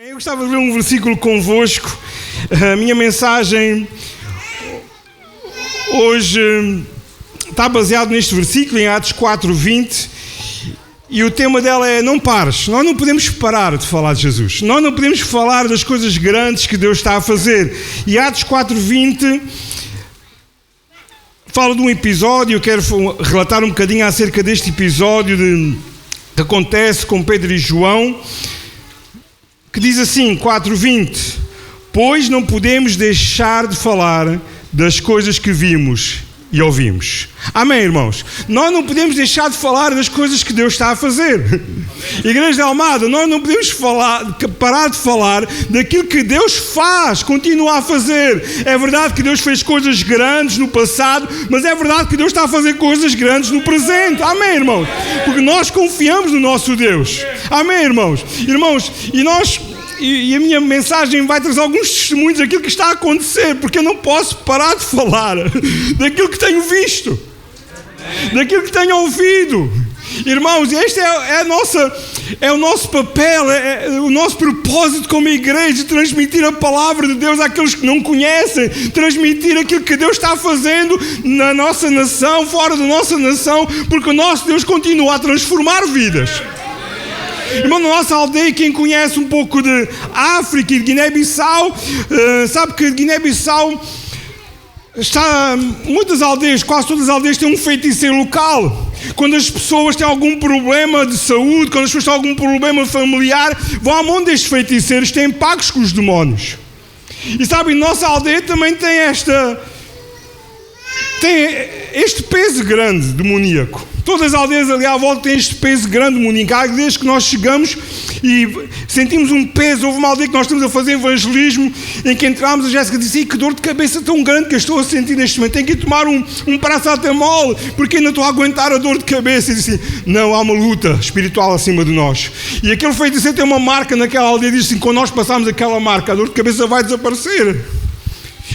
Eu gostava de ler um versículo convosco. A minha mensagem hoje está baseada neste versículo, em Atos 4:20, e o tema dela é: não pares. Nós não podemos parar de falar de Jesus. Nós não podemos falar das coisas grandes que Deus está a fazer. E Atos 4:20 fala de um episódio. Eu quero relatar um bocadinho acerca deste episódio que acontece com Pedro e João, que diz assim, 4:20: pois não podemos deixar de falar das coisas que vimos e ouvimos. Amém, irmãos? Nós não podemos deixar de falar das coisas que Deus está a fazer. Igreja de Almada, nós não podemos parar de falar daquilo que Deus faz, continua a fazer. É verdade que Deus fez coisas grandes no passado, mas é verdade que Deus está a fazer coisas grandes no presente. Amém, irmãos? Porque nós confiamos no nosso Deus. Amém, irmãos? Irmãos, e a minha mensagem vai trazer alguns testemunhos daquilo que está a acontecer, porque eu não posso parar de falar daquilo que tenho visto, daquilo que tenho ouvido. Irmãos, este é o nosso papel, é o nosso propósito como igreja, transmitir a palavra de Deus àqueles que não conhecem, transmitir aquilo que Deus está fazendo na nossa nação, fora da nossa nação, porque o nosso Deus continua a transformar vidas. Irmão, na nossa aldeia, quem conhece um pouco de África e de Guiné-Bissau, sabe que Guiné-Bissau muitas aldeias, quase todas as aldeias têm um feiticeiro local. Quando as pessoas têm algum problema de saúde, quando as pessoas têm algum problema familiar, vão à mão destes feiticeiros, têm pactos com os demónios. E sabe, nossa aldeia também tem este peso grande demoníaco. Todas as aldeias ali à volta têm este peso grande demoníaco. Há aldeias que nós chegamos e sentimos um peso. Houve uma aldeia que nós estamos a fazer evangelismo, em que entramos, a Jéssica disse: que dor de cabeça tão grande que eu estou a sentir neste momento, tenho que ir tomar um paracetamol, porque ainda estou a aguentar a dor de cabeça. E disse: não, há uma luta espiritual acima de nós. E aquele feiticeiro tem uma marca naquela aldeia, diz assim: quando nós passarmos aquela marca, a dor de cabeça vai desaparecer.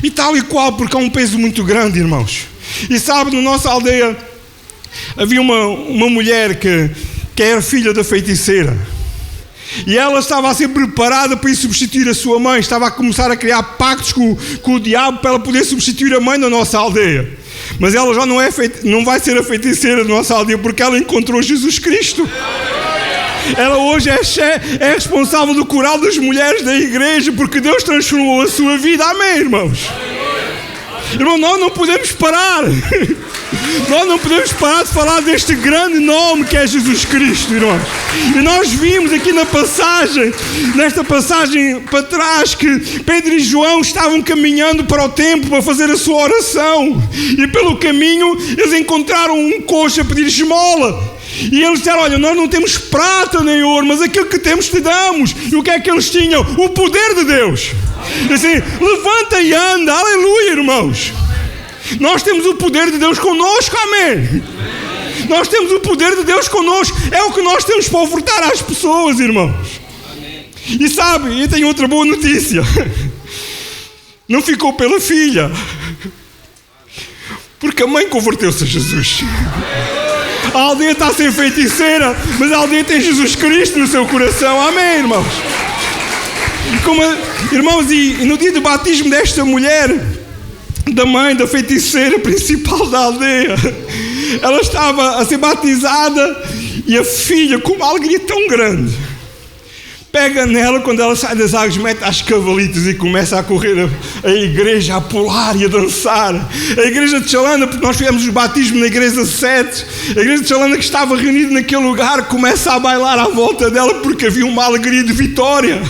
E tal e qual, porque há um peso muito grande, irmãos. E sabe, na nossa aldeia havia uma mulher que era filha da feiticeira. E ela estava a ser preparada para ir substituir a sua mãe. Estava a começar a criar pactos com o diabo para ela poder substituir a mãe da nossa aldeia. Mas ela já não vai ser a feiticeira da nossa aldeia, porque ela encontrou Jesus Cristo. Ela hoje é responsável do coral das mulheres da igreja, porque Deus transformou a sua vida. Amém, irmãos? Irmão, nós não podemos parar. Nós não podemos parar de falar deste grande nome que é Jesus Cristo, irmãos. E nós vimos aqui nesta passagem para trás, que Pedro e João estavam caminhando para o templo para fazer a sua oração. E pelo caminho eles encontraram um coxo a pedir esmola. E eles disseram: olha, nós não temos prata nem ouro, mas aquilo que temos te damos. E o que é que eles tinham? O poder de Deus. E assim, levanta e anda, aleluia, irmãos. Nós temos o poder de Deus connosco, amém. Nós temos o poder de Deus connosco. É o que nós temos para ofertar às pessoas, irmãos. Amém. E sabe, eu tenho outra boa notícia. Não ficou pela filha, porque a mãe converteu-se a Jesus. A aldeia está a ser feiticeira, mas a aldeia tem Jesus Cristo no seu coração. Amém, irmãos? Irmãos, e no dia do batismo desta mulher, da mãe da feiticeira principal da aldeia, ela estava a ser batizada, e a filha, com uma alegria tão grande, pega nela, quando ela sai das águas, mete às cavalitas e começa a correr a igreja, a pular e a dançar. A igreja de Chalana, porque nós fizemos os batismos na igreja 7, a igreja de Chalana, que estava reunida naquele lugar, começa a bailar à volta dela, porque havia uma alegria de vitória.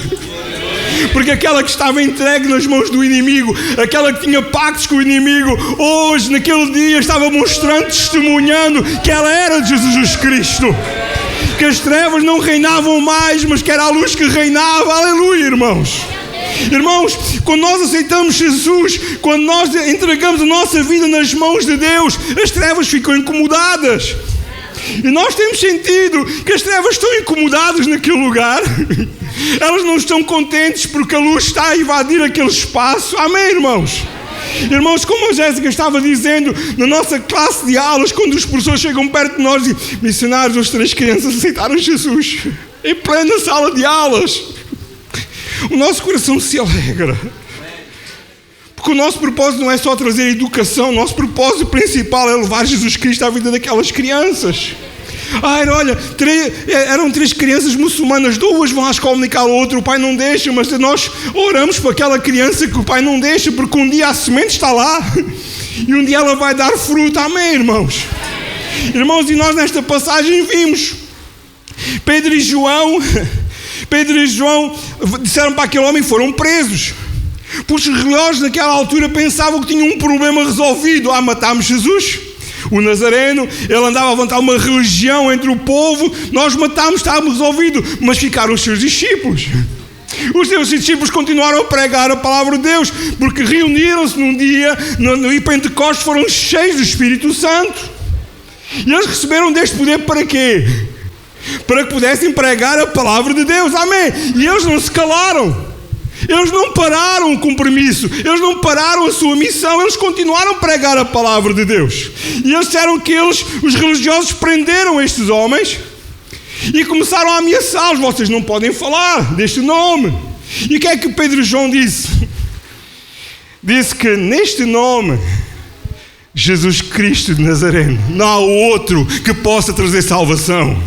Porque aquela que estava entregue nas mãos do inimigo, aquela que tinha pactos com o inimigo, hoje, naquele dia, estava mostrando, testemunhando que ela era de Jesus Cristo. Que as trevas não reinavam mais, mas que era a luz que reinava. Aleluia, irmãos. Irmãos, quando nós aceitamos Jesus, quando nós entregamos a nossa vida nas mãos de Deus, as trevas ficam incomodadas. E nós temos sentido que as trevas estão incomodadas naquele lugar. Elas não estão contentes porque a luz está a invadir aquele espaço. Amém, irmãos? Irmãos, como a Jéssica estava dizendo, na nossa classe de aulas, quando os professores chegam perto de nós e missionários, as 3 crianças aceitaram Jesus em plena sala de aulas. O nosso coração se alegra. Porque o nosso propósito não é só trazer educação, o nosso propósito principal é levar Jesus Cristo à vida daquelas crianças. Olha, eram 3 crianças muçulmanas, 2 vão à escola dominical, a outra o pai não deixa, mas nós oramos para aquela criança que o pai não deixa, porque um dia a semente está lá e um dia ela vai dar fruto. Amém, irmãos? Irmãos, e nós nesta passagem vimos Pedro e João disseram para aquele homem, foram presos. Porque os religiosos naquela altura pensavam que tinham um problema resolvido. Matámos Jesus, o Nazareno, ele andava a levantar uma religião entre o povo, nós matámos, estávamos resolvido. Mas ficaram os seus discípulos. Os seus discípulos continuaram a pregar a palavra de Deus, porque reuniram-se num dia, no Pentecostes, foram cheios do Espírito Santo. E eles receberam deste poder para quê? Para que pudessem pregar a palavra de Deus. Amém? E eles não se calaram. Eles não pararam o compromisso, eles não pararam a sua missão, eles continuaram a pregar a palavra de Deus. E eles disseram que os religiosos prenderam estes homens e começaram a ameaçá-los. Vocês não podem falar deste nome. E o que é que Pedro e João disse? Disse que neste nome, Jesus Cristo de Nazareno, não há outro que possa trazer salvação.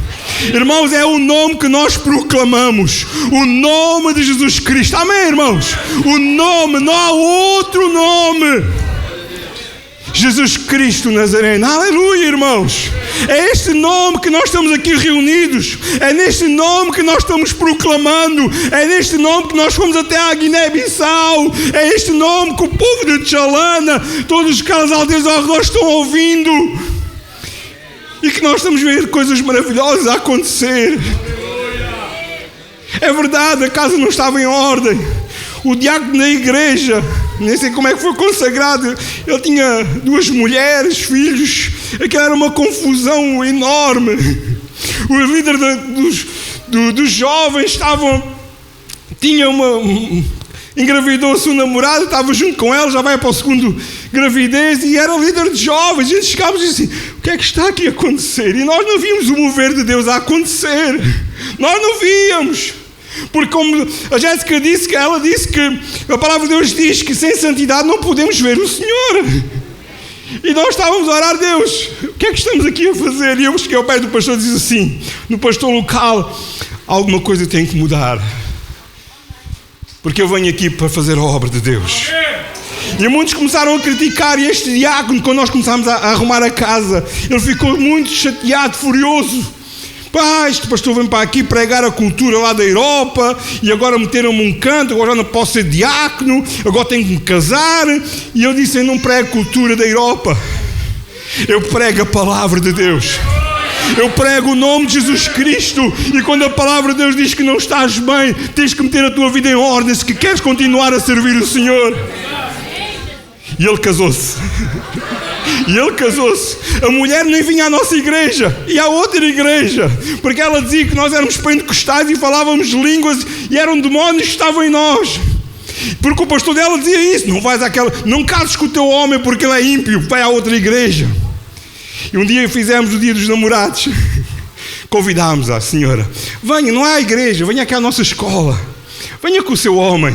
Irmãos, é o nome que nós proclamamos, o nome de Jesus Cristo. Amém, irmãos? O nome, não há outro nome. Jesus Cristo Nazareno. Aleluia, irmãos. É este nome que nós estamos aqui reunidos. É neste nome que nós estamos proclamando. É neste nome que nós fomos até a Guiné-Bissau. É este nome que o povo de Tchalana, todas aquelas aldeias ao redor estão ouvindo. E que nós estamos a ver coisas maravilhosas a acontecer. É verdade, a casa não estava em ordem. O diácono da igreja, nem sei como é que foi consagrado, ele tinha 2 mulheres, filhos. Aquilo era uma confusão enorme. O líder dos jovens engravidou-se o namorado, estava junto com ela, já vai para o 2º gravidez, e era líder de jovens. E chegávamos e disse assim: o que é que está aqui a acontecer? E nós não víamos o mover de Deus a acontecer. Nós não víamos. Porque como a Jéssica disse, ela disse que a palavra de Deus diz que sem santidade não podemos ver o Senhor. E nós estávamos a orar: Deus, o que é que estamos aqui a fazer? E eu cheguei ao pé do pastor e disse assim, no pastor local: alguma coisa tem que mudar, porque eu venho aqui para fazer a obra de Deus. E muitos começaram a criticar, e este diácono, quando nós começámos a arrumar a casa, ele ficou muito chateado, furioso. Este pastor vem para aqui pregar a cultura lá da Europa, e agora meteram-me um canto, agora já não posso ser diácono, agora tenho que me casar. E eu disse: eu não prego cultura da Europa, eu prego a palavra de Deus. Eu prego o nome de Jesus Cristo. E quando a palavra de Deus diz que não estás bem, tens que meter a tua vida em ordem se queres continuar a servir o Senhor. E ele casou-se. A mulher nem vinha à nossa igreja, e à outra igreja, porque ela dizia que nós éramos pentecostais e falávamos línguas e eram demónios que estavam em nós. Porque o pastor dela dizia isso: não cases com o teu homem porque ele é ímpio, vai à outra igreja. E um dia fizemos o dia dos namorados. Convidámos a senhora: venha, não há igreja, venha aqui à nossa escola, venha com o seu homem,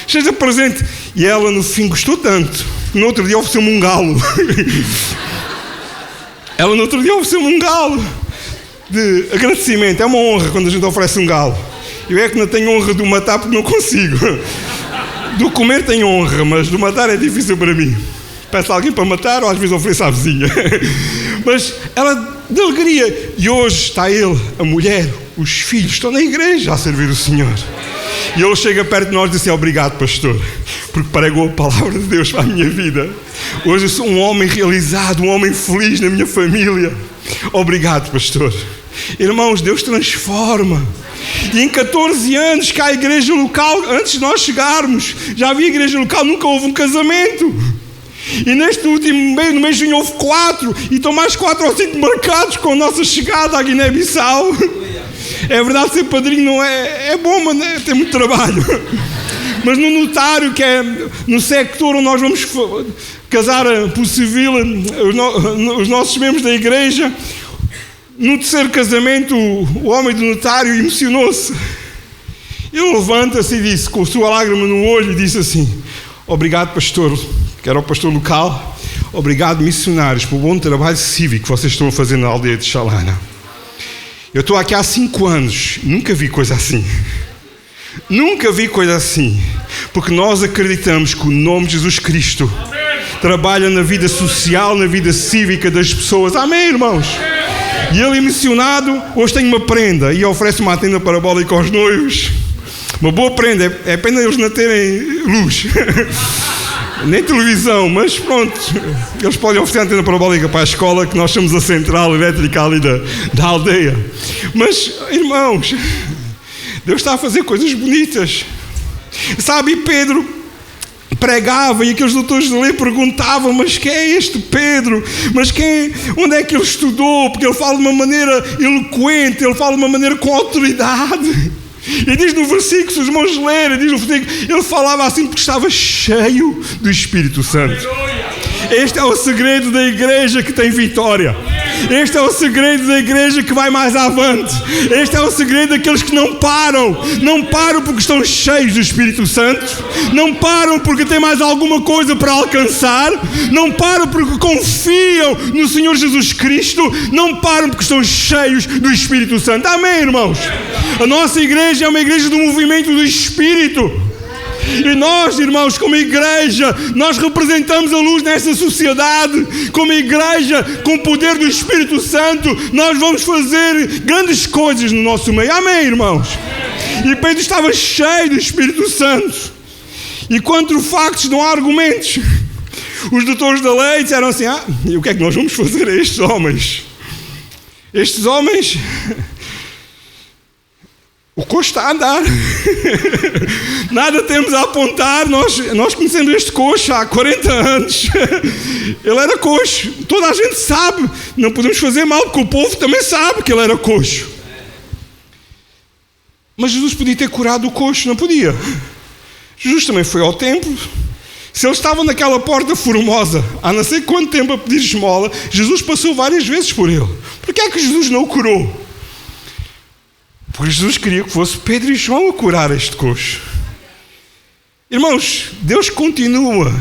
seja presente. E ela no fim gostou tanto, no outro dia ofereceu-me um galo. Ela no outro dia ofereceu-me um galo de agradecimento. É uma honra quando a gente oferece um galo. Eu é que não tenho honra de o matar porque não consigo. Do comer tenho honra, mas do matar é difícil para mim. Peço a alguém para matar, ou às vezes ofereço à vizinha. Mas ela, de alegria. E hoje está ele, a mulher, os filhos, estão na igreja a servir o Senhor. E ele chega perto de nós e diz assim: obrigado, pastor, porque pregou a palavra de Deus para a minha vida. Hoje eu sou um homem realizado, um homem feliz na minha família. Obrigado, pastor. Irmãos, Deus transforma. E em 14 anos que há igreja local, antes de nós chegarmos, já havia igreja local, nunca houve um casamento. E neste último mês, no mês de junho, houve 4, e estão mais 4 ou 5 marcados com a nossa chegada à Guiné-Bissau. É verdade, ser padrinho não é bom, mas tem muito trabalho. Mas no notário, que é no sector onde nós vamos casar por civil os nossos membros da igreja, no terceiro casamento, o homem do notário emocionou-se. Ele levanta-se e disse, com a sua lágrima no olho, e disse assim: obrigado, pastor, que era o pastor local, obrigado, missionários, pelo bom trabalho cívico que vocês estão a fazer na aldeia de Xalana. Eu estou aqui há 5 anos, nunca vi coisa assim. Nunca vi coisa assim. Porque nós acreditamos que o nome de Jesus Cristo trabalha na vida social, na vida cívica das pessoas. Amém, irmãos? E ele é missionado, hoje tem uma prenda e oferece uma tenda parabólica aos noivos. Uma boa prenda, é pena eles não terem luz. Nem televisão, mas pronto. Eles podem oferecer a antena parabólica para a escola, que nós somos a central elétrica ali da aldeia. Mas, irmãos, Deus está a fazer coisas bonitas. Sabe, Pedro pregava e aqueles doutores da lei perguntavam: mas quem é este Pedro? Mas onde é que ele estudou? Porque ele fala de uma maneira eloquente, ele fala de uma maneira com autoridade. E diz no versículo, se os irmãos lerem, diz no versículo, ele falava assim porque estava cheio do Espírito Santo. Este é o segredo da igreja que tem vitória. Este é o segredo da igreja que vai mais avante. Este é o segredo daqueles que não param. Não param porque estão cheios do Espírito Santo. Não param porque têm mais alguma coisa para alcançar. Não param porque confiam no Senhor Jesus Cristo. Não param porque estão cheios do Espírito Santo. Amém, irmãos? A nossa igreja é uma igreja do movimento do Espírito. E nós, irmãos, como igreja, nós representamos a luz nesta sociedade. Como igreja, com o poder do Espírito Santo, nós vamos fazer grandes coisas no nosso meio. Amém, irmãos? E Pedro estava cheio do Espírito Santo. E contra factos não há argumentos. Os doutores da lei disseram assim: e o que é que nós vamos fazer a estes homens? Estes homens... O coxo está a andar. Nada temos a apontar. Nós conhecemos este coxo há 40 anos. Ele era coxo. Toda a gente sabe. Não podemos fazer mal, porque o povo também sabe que ele era coxo. Mas Jesus podia ter curado o coxo, não podia? Jesus também foi ao templo. Se eles estavam naquela porta formosa há não sei quanto tempo a pedir esmola, Jesus passou várias vezes por ele. Por que é que Jesus não o curou? Porque Jesus queria que fosse Pedro e João a curar este coxo. Irmãos, Deus continua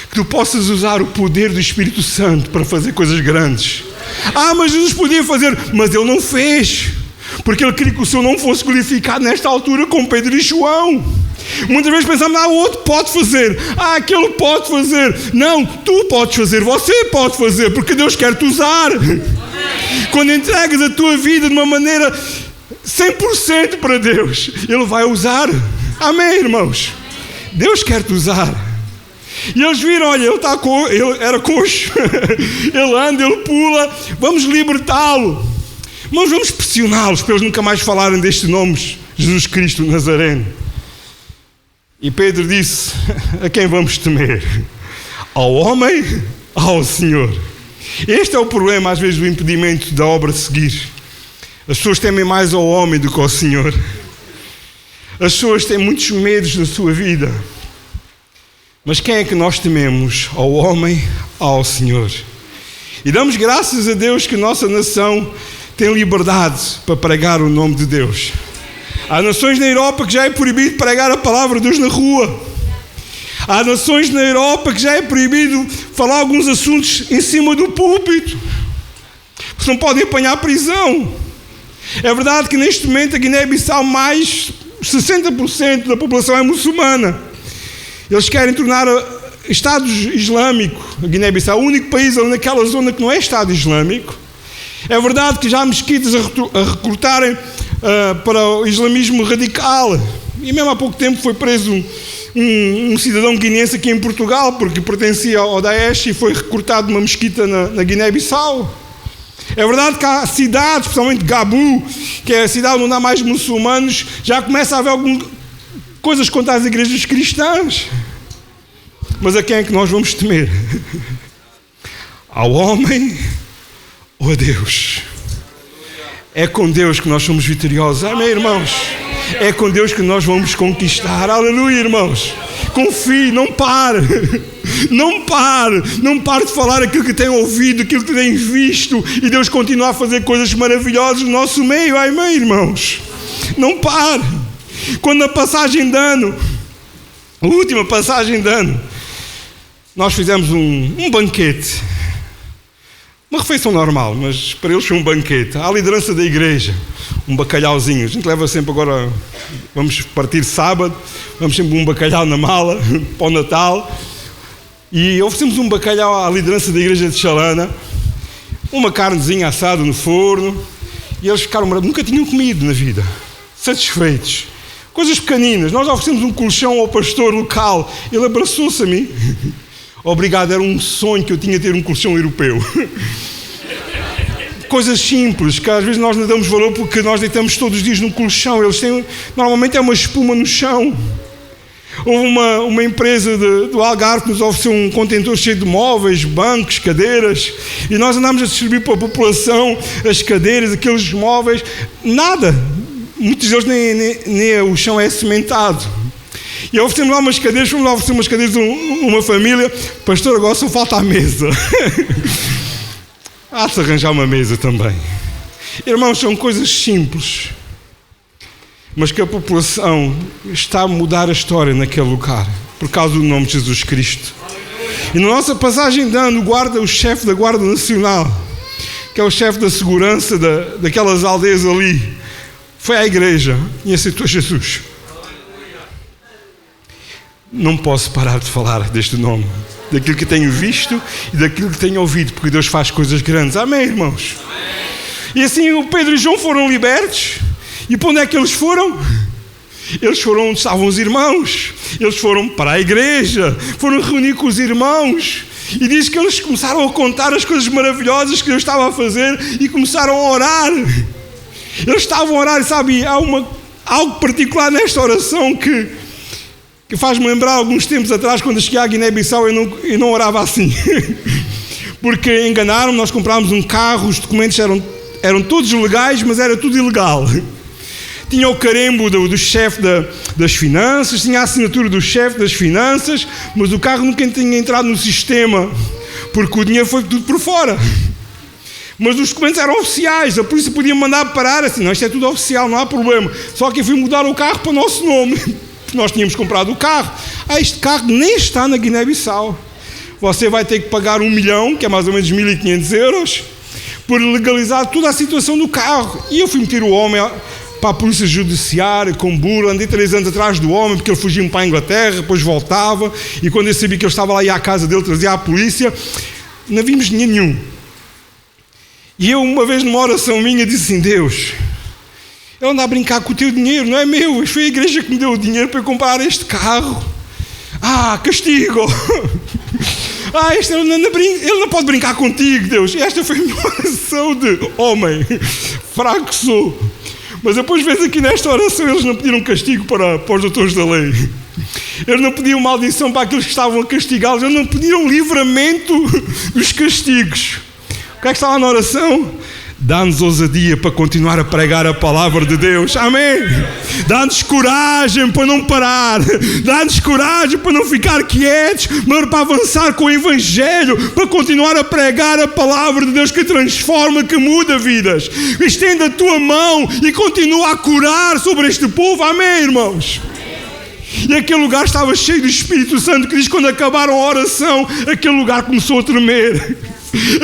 que tu possas usar o poder do Espírito Santo para fazer coisas grandes. Mas Jesus podia fazer, mas ele não fez, porque ele queria que o seu nome fosse glorificado nesta altura com Pedro e João. Muitas vezes pensamos: o outro pode fazer, aquele pode fazer. Não, tu podes fazer, você pode fazer, porque Deus quer te usar. Quando entregas a tua vida de uma maneira 100% para Deus, Ele vai usar. Amém, irmãos? Deus quer te usar. E eles viram: olha, ele era coxo. Ele anda, ele pula. Vamos libertá-lo. Mas vamos pressioná-los para eles nunca mais falarem deste nome, Jesus Cristo Nazareno. E Pedro disse: a quem vamos temer? Ao homem, ao Senhor. Este é o problema às vezes do impedimento da obra seguir. As pessoas temem mais ao homem do que ao Senhor. As pessoas têm muitos medos na sua vida. Mas quem é que nós tememos? Ao homem, ao Senhor. E damos graças a Deus que a nossa nação tem liberdade para pregar o nome de Deus. Há nações na Europa que já é proibido pregar a palavra de Deus na rua. Há nações na Europa que já é proibido falar alguns assuntos em cima do púlpito, porque não podem apanhar prisão. É verdade que neste momento a Guiné-Bissau, mais 60% da população é muçulmana. Eles querem tornar Estado Islâmico a Guiné-Bissau, o único país ali naquela zona que não é Estado Islâmico. É verdade que já há mesquitas a recrutarem para o islamismo radical. E mesmo há pouco tempo foi preso um cidadão guineense aqui em Portugal, porque pertencia ao Daesh e foi recrutado numa mesquita na Guiné-Bissau. É verdade que há cidades, especialmente Gabu, que é a cidade onde há mais muçulmanos, já começa a haver algumas coisas contra as igrejas cristãs. Mas a quem é que nós vamos temer? Ao homem ou a Deus? É com Deus que nós somos vitoriosos. Amém, irmãos? É com Deus que nós vamos conquistar. Aleluia, irmãos. Confie, não pare. Não pare. Não pare de falar aquilo que tem ouvido, aquilo que tem visto. E Deus continua a fazer coisas maravilhosas no nosso meio. Amém, irmãos? Não pare. Quando na passagem de ano, a última passagem de ano, nós fizemos um banquete. Uma refeição normal, mas para eles foi um banquete. À liderança da igreja, um bacalhauzinho. A gente leva sempre agora, vamos partir sábado, vamos sempre um bacalhau na mala para o Natal. E oferecemos um bacalhau à liderança da igreja de Chalana, uma carnezinha assada no forno, e eles ficaram, nunca tinham comido na vida, satisfeitos. Coisas pequeninas. Nós oferecemos um colchão ao pastor local, ele abraçou-se a mim. Obrigado, era um sonho que eu tinha ter um colchão europeu. Coisas simples, que às vezes nós não damos valor porque nós deitamos todos os dias no colchão. Eles têm, normalmente é uma espuma no chão. Houve uma empresa do Algarve que nos ofereceu um contentor cheio de móveis, bancos, cadeiras, e nós andámos a distribuir para a população as cadeiras, aqueles móveis, nada. Muitos deles nem o chão é cimentado. E oferecemos lá umas cadeiras, fomos lá oferecer umas cadeiras a uma família. Pastor, agora só falta a mesa. Há-se arranjar uma mesa também. Irmãos, são coisas simples, mas que a população está a mudar a história naquele lugar, por causa do nome de Jesus Cristo. E na nossa passagem de ano, o chefe da Guarda Nacional, que é o chefe da segurança daquelas aldeias ali, foi à igreja e aceitou Jesus. Não posso parar de falar deste nome, daquilo que tenho visto e daquilo que tenho ouvido, porque Deus faz coisas grandes. Amém, irmãos? E assim o Pedro e João foram libertos. E para onde é que eles foram? Eles foram onde estavam os irmãos. Eles foram para a igreja, foram reunir com os irmãos. E diz que eles começaram a contar as coisas maravilhosas que Deus estava a fazer e começaram a orar. Eles estavam a orar, e sabe, há algo particular nesta oração que faz-me lembrar alguns tempos atrás, quando eu cheguei à Guiné-Bissau, eu não orava assim. Porque enganaram-me, nós comprámos um carro, os documentos eram todos legais, mas era tudo ilegal. Tinha o carimbo do chefe das finanças, tinha a assinatura do chefe das finanças, mas o carro nunca tinha entrado no sistema, porque o dinheiro foi tudo por fora. Mas os documentos eram oficiais, a polícia podia mandar parar, assim, não, isto é tudo oficial, não há problema. Só que eu fui mudar o carro para o nosso nome. Nós tínhamos comprado o carro. Este carro nem está na Guiné-Bissau. Você vai ter que pagar 1 milhão, que é mais ou menos 1.500 euros, por legalizar toda a situação do carro. E eu fui meter o homem para a polícia judiciária, com burla. Andei 3 anos atrás do homem, porque ele fugia para a Inglaterra, depois voltava. E quando eu sabia que ele estava lá, ia à casa dele, trazia a polícia. Não vimos dinheiro nenhum. E eu, uma vez numa oração minha, disse assim: Deus, eu ando a brincar com o teu dinheiro, não é meu. Foi a igreja que me deu o dinheiro para eu comprar este carro. Castigo. Ele não pode brincar contigo, Deus. Esta foi a minha oração de homem fraco que sou. Mas depois vês aqui nesta oração, eles não pediram castigo para os doutores da lei. Eles não pediam maldição para aqueles que estavam a castigá-los. Eles não pediram livramento dos castigos. O que é que está lá na oração? Dá-nos ousadia para continuar a pregar a palavra de Deus. Amém? Dá-nos coragem para não parar. Dá-nos coragem para não ficar quietos, mas para avançar com o Evangelho, para continuar a pregar a palavra de Deus que transforma, que muda vidas. Estenda a tua mão e continua a curar sobre este povo. Amém, irmãos? E aquele lugar estava cheio do Espírito Santo, que diz que quando acabaram a oração, aquele lugar começou a tremer.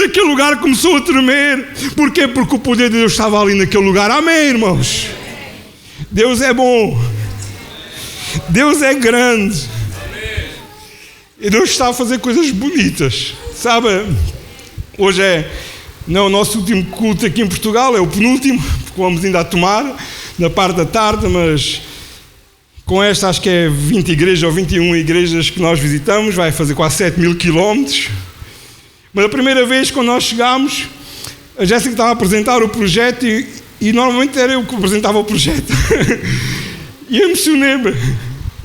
Aquele lugar começou a tremer. Porquê? Porque o poder de Deus estava ali naquele lugar. Amém, irmãos? Deus é bom. Deus é grande. E Deus está a fazer coisas bonitas. Sabe, hoje não é o nosso último culto aqui em Portugal, é o penúltimo, porque vamos ainda a tomar na parte da tarde, mas com esta acho que é 20 igrejas ou 21 igrejas que nós visitamos, vai fazer quase 7.000 quilómetros. Mas a primeira vez, quando nós chegámos, a Jéssica estava a apresentar o projeto e normalmente era eu que apresentava o projeto. E eu emocionei-me.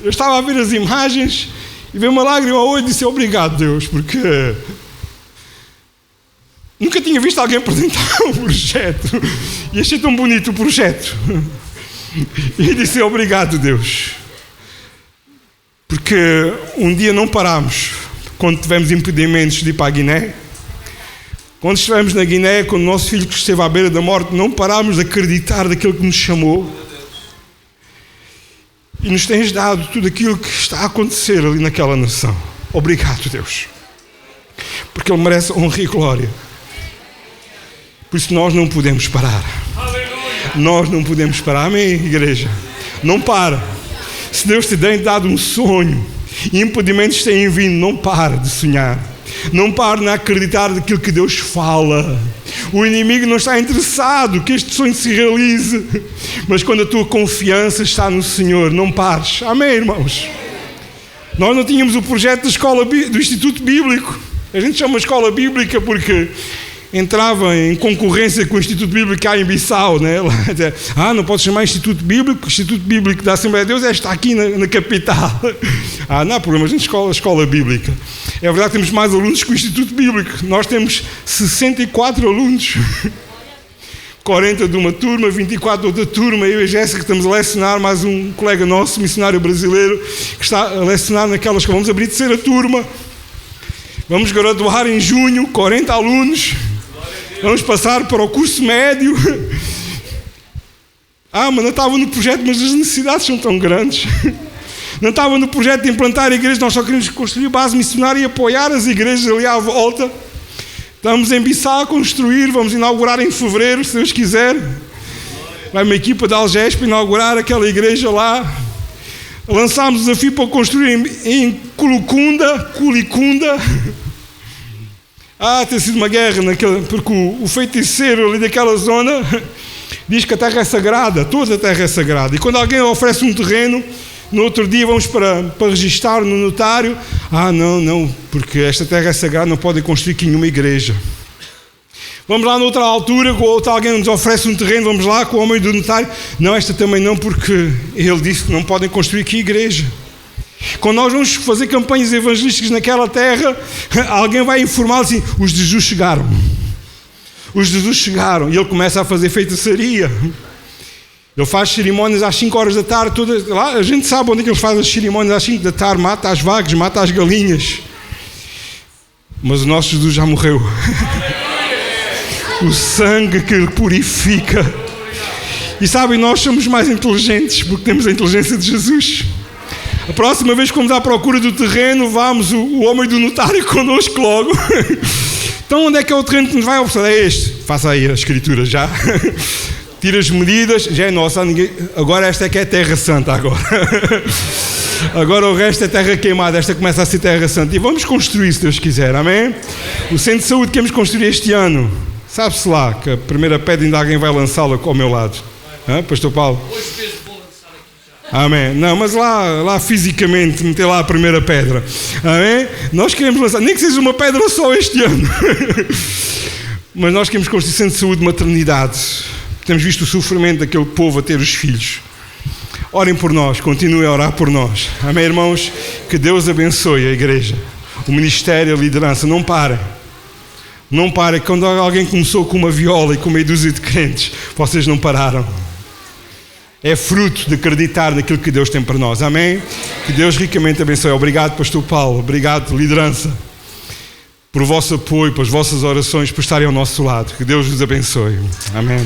Eu estava a ver as imagens e veio uma lágrima ao olho e disse: obrigado, Deus, porque nunca tinha visto alguém apresentar um projeto. E achei tão bonito o projeto. E disse: obrigado, Deus. Porque um dia não parámos. Quando tivemos impedimentos de ir para a Guiné, quando estivemos na Guiné, quando o nosso filho que esteve à beira da morte, não parámos de acreditar daquilo que nos chamou. e nos tens dado tudo aquilo que está a acontecer ali naquela nação. Obrigado, Deus, porque Ele merece honra e glória. Por isso nós não podemos parar. Nós não podemos parar. Amém, igreja? Não para. Se Deus te tem dado um sonho e impedimentos têm vindo, não para de sonhar. Não pare de acreditar naquilo que Deus fala. O inimigo não está interessado que este sonho se realize, mas quando a tua confiança está no Senhor, não pares. Amém, irmãos? Nós não tínhamos o projeto da escola, do Instituto Bíblico. A gente chama escola bíblica porque entrava em concorrência com o Instituto Bíblico cá em Bissau, né? Não pode chamar Instituto Bíblico. O Instituto Bíblico da Assembleia de Deus está aqui na capital. Não há problema, a gente escola bíblica. É verdade que temos mais alunos que o Instituto Bíblico. Nós temos 64 alunos. 40 de uma turma, 24 de outra turma. Eu e a Jéssica estamos a lecionar, mais um colega nosso, missionário brasileiro, que está a lecionar naquela escola. Vamos abrir a terceira turma. Vamos graduar em junho, 40 alunos. Vamos passar para o curso médio. Mas não estava no projeto, mas as necessidades são tão grandes. Não estava no projeto de implantar igrejas, nós só queríamos construir base missionária e apoiar as igrejas ali à volta. Estamos em Bissau a construir, vamos inaugurar em fevereiro, se Deus quiser. Vai uma equipa da Algesp inaugurar aquela igreja lá. Lançámos o desafio para construir em Culicunda. Tem sido uma guerra, porque o feiticeiro ali daquela zona diz que a terra é sagrada, toda a terra é sagrada. E quando alguém oferece um terreno, no outro dia vamos para registar no notário. Não, porque esta terra é sagrada, não podem construir aqui nenhuma igreja. Vamos lá noutra altura, alguém nos oferece um terreno, vamos lá com o homem do notário. Não, esta também não, porque ele disse que não podem construir aqui igreja. Quando nós vamos fazer campanhas evangelísticas naquela terra, alguém vai informar assim: os de Jesus chegaram. Os de Jesus chegaram. E ele começa a fazer feitiçaria. Ele faz cerimónias às 5 horas da tarde. Lá, a gente sabe onde é que ele faz as cerimónias às 5 da tarde. Mata as vacas, mata as galinhas. Mas o nosso Jesus já morreu. O sangue que ele purifica. E sabem, nós somos mais inteligentes porque temos a inteligência de Jesus. A próxima vez que vamos à procura do terreno, vamos, o homem do notário connosco logo. Então onde é que é o terreno que nos vai oferecer? É este. Faça aí a escritura já. Tira as medidas, já é nossa. Agora esta é que é terra santa agora. Agora o resto é terra queimada. Esta começa a ser terra santa. E vamos construir, se Deus quiser, amém? O centro de saúde que vamos construir este ano. Sabe-se lá que a primeira pedra ainda alguém vai lançá-la ao meu lado. Pastor Paulo? Amém. Não, mas lá fisicamente, meter lá a primeira pedra. Amém? Nós queremos lançar, nem que seja uma pedra só este ano. Mas nós queremos construir centro de saúde de maternidade. Temos visto o sofrimento daquele povo a ter os filhos. Orem por nós, continuem a orar por nós. Amém, irmãos? Que Deus abençoe a igreja, o ministério, a liderança. Não parem. Não parem. Quando alguém começou com uma viola e com meia dúzia de crentes, vocês não pararam. É fruto de acreditar naquilo que Deus tem para nós. Amém? Que Deus ricamente abençoe. Obrigado, pastor Paulo. Obrigado, liderança, por vosso apoio, pelas vossas orações, por estarem ao nosso lado. Que Deus vos abençoe. Amém.